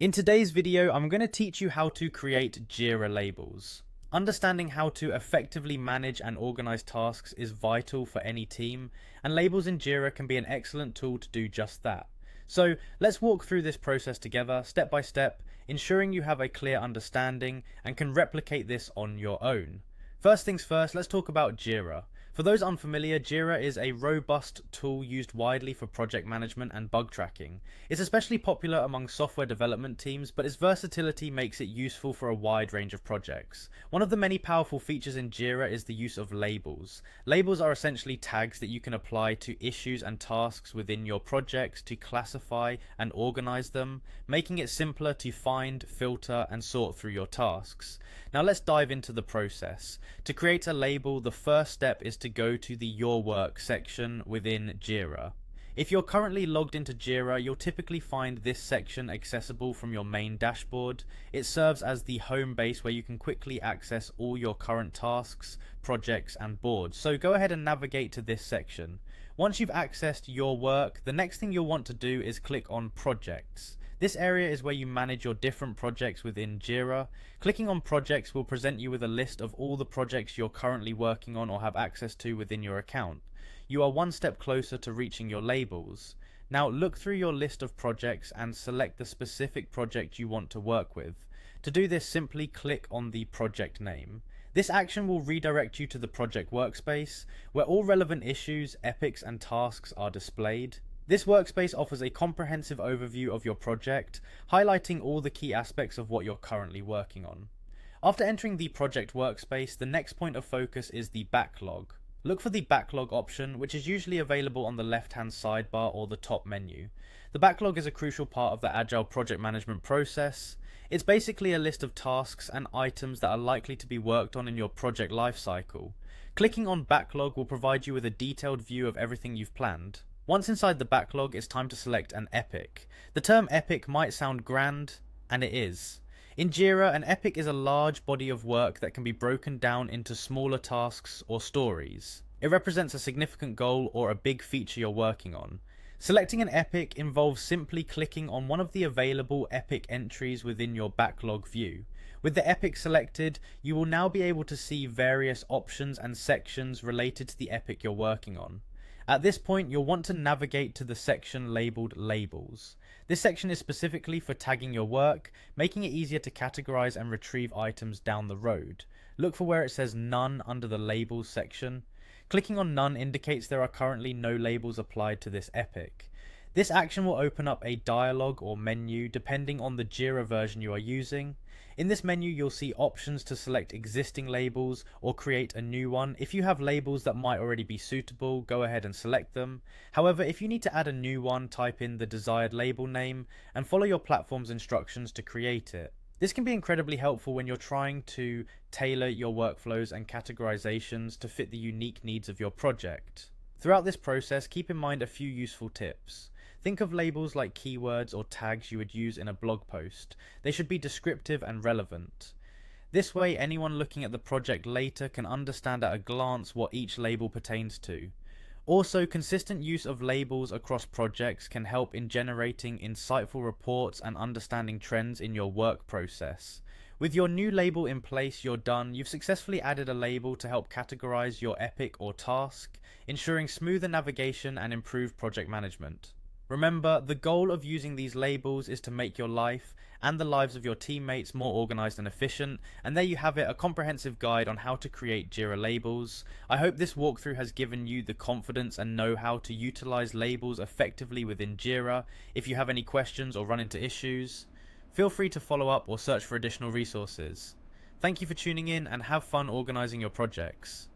In today's video, I'm going to teach you how to create Jira labels. Understanding how to effectively manage and organize tasks is vital for any team, and labels in Jira can be an excellent tool to do just that. So let's walk through this process together, step by step, ensuring you have a clear understanding and can replicate this on your own. First things first, let's talk about Jira. For those unfamiliar, Jira is a robust tool used widely for project management and bug tracking. It's especially popular among software development teams, but its versatility makes it useful for a wide range of projects. One of the many powerful features in Jira is the use of labels. Labels are essentially tags that you can apply to issues and tasks within your projects to classify and organize them, making it simpler to find, filter, and sort through your tasks. Now let's dive into the process. To create a label, the first step is to go to the Your Work section within Jira. If you're currently logged into Jira, you'll typically find this section accessible from your main dashboard. It serves as the home base where you can quickly access all your current tasks, projects, and boards. So go ahead and navigate to this section. Once you've accessed Your Work, the next thing you'll want to do is click on Projects. This area is where you manage your different projects within Jira. Clicking on Projects will present you with a list of all the projects you're currently working on or have access to within your account. You are one step closer to reaching your labels. Now look through your list of projects and select the specific project you want to work with. To do this, simply click on the project name. This action will redirect you to the project workspace, where all relevant issues, epics, and tasks are displayed. This workspace offers a comprehensive overview of your project, highlighting all the key aspects of what you're currently working on. After entering the project workspace, the next point of focus is the backlog. Look for the backlog option, which is usually available on the left-hand sidebar or the top menu. The backlog is a crucial part of the agile project management process. It's basically a list of tasks and items that are likely to be worked on in your project lifecycle. Clicking on backlog will provide you with a detailed view of everything you've planned. Once inside the backlog, it's time to select an epic. The term epic might sound grand, and it is. In Jira, an epic is a large body of work that can be broken down into smaller tasks or stories. It represents a significant goal or a big feature you're working on. Selecting an epic involves simply clicking on one of the available epic entries within your backlog view. With the epic selected, you will now be able to see various options and sections related to the epic you're working on. At this point, you'll want to navigate to the section labeled Labels. This section is specifically for tagging your work, making it easier to categorize and retrieve items down the road. Look for where it says None under the Labels section. Clicking on None indicates there are currently no labels applied to this epic. This action will open up a dialog or menu depending on the Jira version you are using. In this menu, you'll see options to select existing labels or create a new one. If you have labels that might already be suitable, go ahead and select them. However, if you need to add a new one, type in the desired label name and follow your platform's instructions to create it. This can be incredibly helpful when you're trying to tailor your workflows and categorizations to fit the unique needs of your project. Throughout this process, keep in mind a few useful tips. Think of labels like keywords or tags you would use in a blog post. They should be descriptive and relevant. This way, anyone looking at the project later can understand at a glance what each label pertains to. Also, consistent use of labels across projects can help in generating insightful reports and understanding trends in your work process. With your new label in place, you're done. You've successfully added a label to help categorize your epic or task, ensuring smoother navigation and improved project management. Remember, the goal of using these labels is to make your life and the lives of your teammates more organized and efficient, and there you have it, a comprehensive guide on how to create Jira labels. I hope this walkthrough has given you the confidence and know-how to utilize labels effectively within Jira. If you have any questions or run into issues, feel free to follow up or search for additional resources. Thank you for tuning in and have fun organizing your projects.